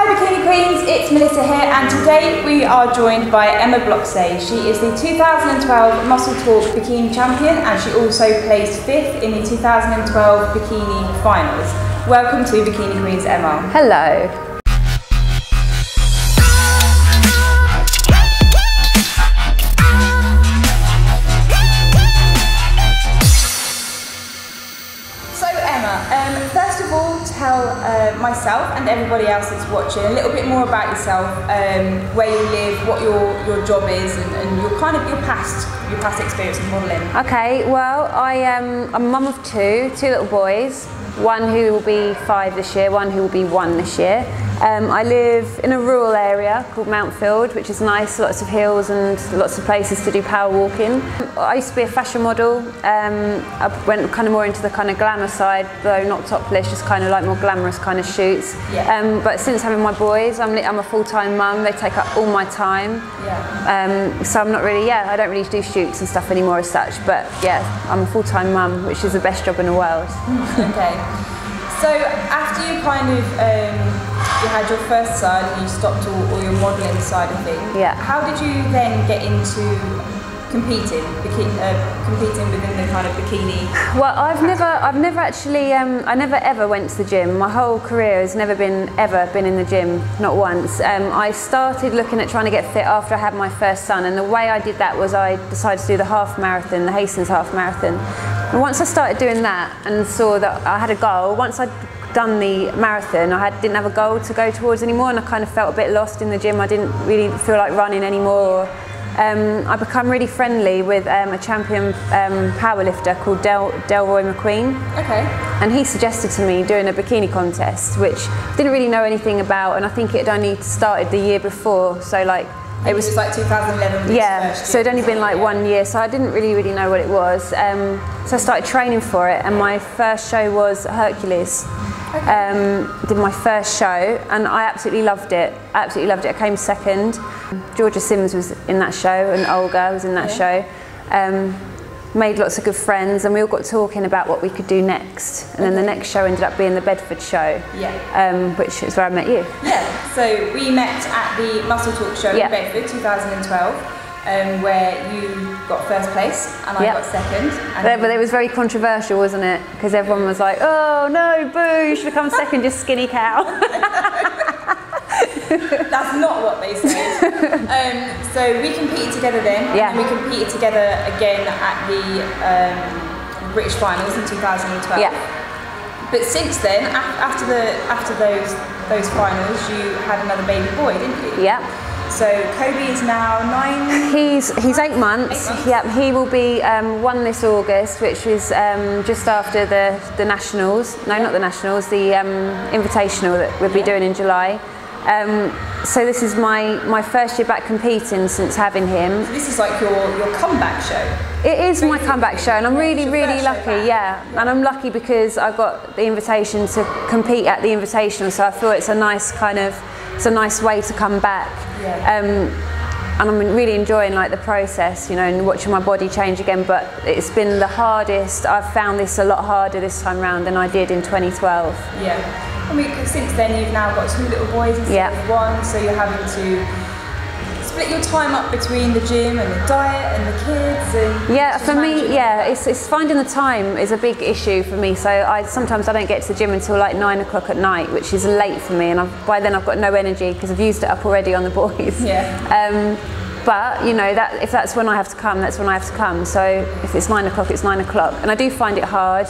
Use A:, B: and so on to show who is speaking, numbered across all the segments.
A: Hi Bikini Queens, it's Melissa here, and today we are joined by Emma Blocksage. She is the 2012 Muscle Talk Bikini Champion, and she also placed 5th in the 2012 Bikini Finals. Welcome to Bikini Queens, Emma.
B: Hello.
A: First of all, tell myself and everybody else that's watching a little bit more about yourself, where you live, what your job is, and your past experience in modelling.
B: Okay, well, I'm a mum of two little boys. One who will be 5 this year, one who will be 1 this year. I live in a rural area called Mountfield, which is nice, lots of hills and lots of places to do power walking. I used to be a fashion model. I went kind of more into the kind of glamour side, though not topless, just kind of like more glamorous kind of shoots.
A: Yeah.
B: But since having my boys, I'm a full-time mum. They take up all my time.
A: Yeah.
B: So I'm not really, I don't really do shoots and stuff anymore as such. But yeah, I'm a full-time mum, which is the best job in the world.
A: Okay. So after you kind of you had your first son and you stopped all your modelling side of things, how did you then get into competing within the kind of bikini?
B: Well, I've never actually, I never ever went to the gym. My whole career has never ever been in the gym, not once. I started looking at trying to get fit after I had my first son, and the way I did that was I decided to do the half marathon, the Hastings half marathon. And once I started doing that and saw that I had a goal, once I'd done the marathon, I didn't have a goal to go towards anymore, and I kind of felt a bit lost in the gym. I didn't really feel like running anymore. I become really friendly with a champion powerlifter called Delroy McQueen.
A: Okay.
B: And he suggested to me doing a bikini contest, which I didn't really know anything about, and I think it had only started the year before, so like
A: it was like 2011.
B: Yeah, so it'd only been like 1 year, so I didn't really know what it was. So I started training for it, and my first show was Hercules.
A: Okay.
B: Did my first show, and I absolutely loved it. I came second. Georgia Sims was in that show, and Olga was in that show. Made lots of good friends, and we all got talking about what we could do next. And then the next show ended up being the Bedford show, which is where I met you.
A: Yeah, so we met at the Muscle Talk show in Bedford 2012, where you got first place and I got second. And
B: but it was very controversial, wasn't it? Because everyone was like, oh no, boo, you should have come second, you skinny cow.
A: That's not what they said. So we competed together then, and we competed together again at the British Finals in 2012. But since then, after those finals, you had another baby boy, didn't you?
B: Yeah.
A: So Kobe is now 9.
B: He's 8 months. Yeah, he will be 1 this August, which is just after the nationals. No, not the nationals. The invitational that we'll be doing in July. So this is my first year back competing since having him.
A: So this is like your comeback show.
B: It is my comeback show, and I'm really lucky. Yeah, and I'm lucky because I got the invitation to compete at the invitational. So I feel it's a nice way to come back. And I'm really enjoying like the process, you know, and watching my body change again. But it's been the hardest. I've found this a lot harder this time round than I did in 2012.
A: Yeah. I mean, since then you've now got 2 little boys instead of 1, so you're having to split your time up between the gym and the diet and the kids. And
B: for me, it's finding the time is a big issue for me. So sometimes I don't get to the gym until like 9 o'clock at night, which is late for me, and by then I've got no energy because I've used it up already on the boys.
A: Yeah.
B: But you know, that if that's when I have to come, that's when I have to come. So if it's 9 o'clock, it's 9 o'clock, and I do find it hard.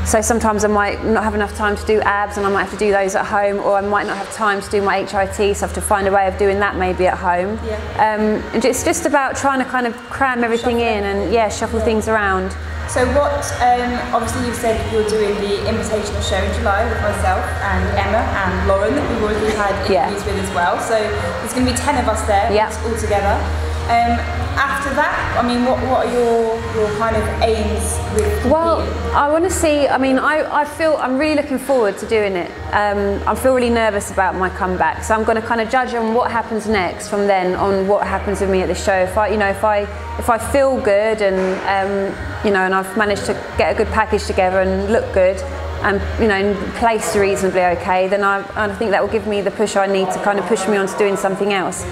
B: So sometimes I might not have enough time to do abs, and I might have to do those at home, or I might not have time to do my HIT, so I have to find a way of doing that maybe at home. And it's just about trying to kind of cram everything in and shuffle things around.
A: So what, obviously you've said you're doing the invitational show in July with myself and Emma and Lauren that we've already had interviews with as well. So there's going to be 10 of us there all together. After that, I mean, what are your kind of aims with competing?
B: Well, I want to see, I mean, I'm really looking forward to doing it. I feel really nervous about my comeback, so I'm going to kind of judge on what happens next from then on what happens with me at the show. If I feel good and and I've managed to get a good package together and look good, and you know, placed reasonably okay, then I think that will give me the push I need to kind of push me on to doing something else.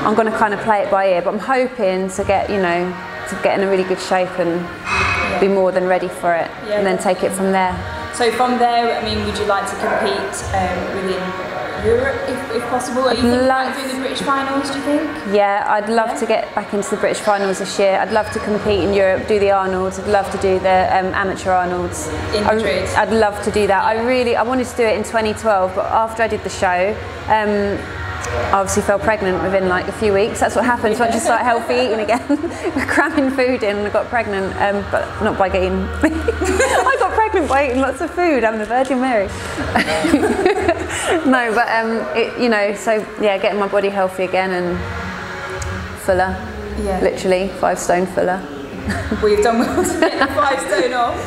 B: I'm going to kind of play it by ear, but I'm hoping to get, you know, to get in a really good shape and be more than ready for it, and then take it from there.
A: So from there, I mean, would you like to compete within Europe if possible? Are you thinking about doing the British finals, do you think?
B: Yeah, I'd love to get back into the British finals this year. I'd love to compete in Europe, do the Arnolds. I'd love to do the amateur Arnolds.
A: In Madrid?
B: I'd love to do that. I wanted to do it in 2012, but after I did the show, I obviously fell pregnant within like a few weeks. That's what happens once you start healthy eating again. Cramming food in, and I got pregnant, but not by getting. I got pregnant by eating lots of food. I'm the Virgin Mary. No, but you know, so yeah, getting my body healthy again and fuller. Yeah. Literally 5 stone fuller.
A: Well, you've done well to get the 5 stone off.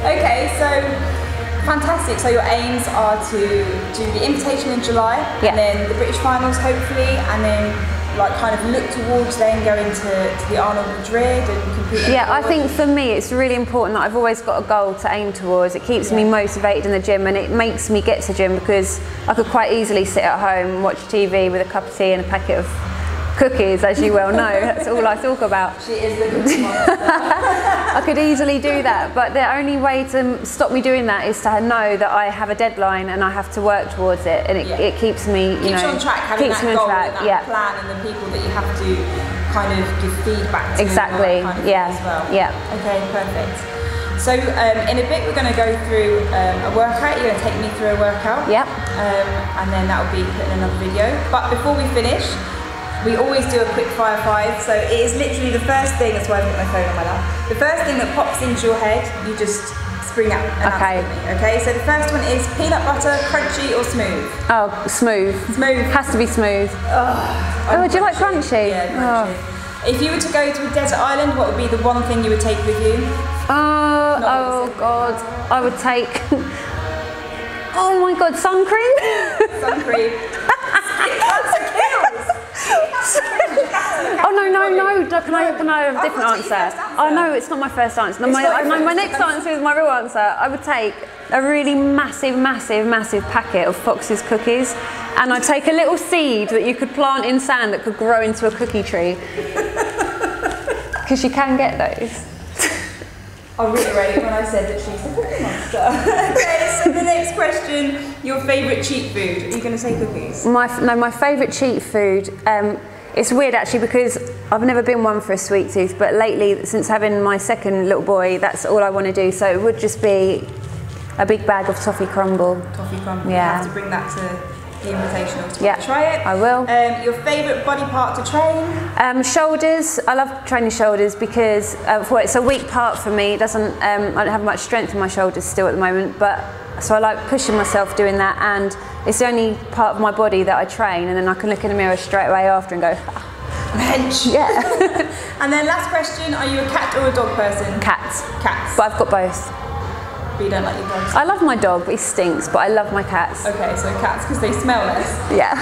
A: Okay, so. Fantastic, so your aims are to do the invitation in July, and then the British finals hopefully, and then like kind of look towards then going to the Arnold Madrid and compete.
B: Yeah, I think for me it's really important that I've always got a goal to aim towards. It keeps me motivated in the gym, and it makes me get to gym, because I could quite easily sit at home and watch TV with a cup of tea and a packet of cookies, as you well know. That's all I talk about.
A: She is the cookie monster.
B: I could easily do that, but the only way to stop me doing that is to know that I have a deadline and I have to work towards it, and it keeps me, you know,
A: on track, having
B: keeps
A: that
B: me on
A: goal
B: track.
A: and that plan, and the people that you have to kind of give feedback to.
B: Exactly.
A: Kind of
B: yeah.
A: As well.
B: Yeah.
A: Okay. Perfect. So in a bit we're going to go through a workout. You're going to take me through a workout.
B: Yep.
A: And then that will be put in another video. But before we finish, we always do a quick fire 5, so it is literally the first thing, that's why I've got my phone on my lap. The first thing that pops into your head, you just spring out and answer me, okay? So the first one is peanut butter, crunchy or smooth?
B: Oh, smooth. Smooth. Has to be smooth. Oh, do you like crunchy?
A: Yeah, crunchy. Oh. If you were to go to a desert island, what would be the one thing you would take with you?
B: Oh God, I would take, oh my God, sun cream?
A: Sun cream.
B: Oh no, can I have a different answer? Oh no, it's not my first answer. No, my next answer is my real answer. I would take a really massive packet of Fox's cookies, and I'd take a little seed that you could plant in sand that could grow into a cookie tree. Because you can get those.
A: I'll reiterate when I said that she's a cookie monster. Okay, so the next question, your favourite cheat food. Are you going to say cookies?
B: My favourite cheat food, it's weird actually, because I've never been one for a sweet tooth, but lately, since having my second little boy, that's all I want to do. So it would just be a big bag of toffee crumble.
A: Toffee crumble,
B: yeah.
A: You have to bring that to the Invitational to try it.
B: I will.
A: Your favourite body part to train?
B: Shoulders. I love training shoulders because it's a weak part for me. It doesn't. I don't have much strength in my shoulders still at the moment, but so I like pushing myself doing that, and it's the only part of my body that I train, and then I can look in the mirror straight away after and go,
A: bench.
B: Yeah.
A: And then last question: are you a cat or a dog person?
B: Cats.
A: Cats.
B: But I've got both.
A: But you don't like your dogs?
B: I love my dog, but he stinks, but I love my cats.
A: Okay, so cats because they smell less.
B: Yeah.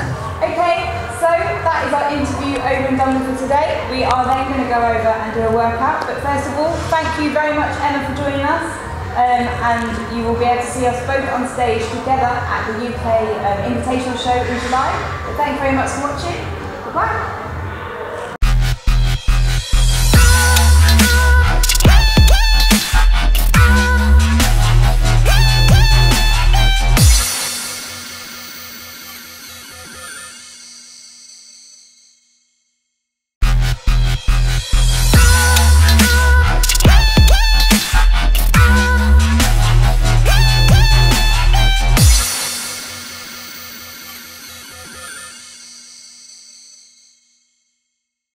A: Okay, so that is our interview over and done with for today. We are then going to go over and do a workout, but first of all, thank you very much, Emma, for joining us. And you will be able to see us both on stage together at the UK Invitational Show in July. So thank you very much for watching. Goodbye.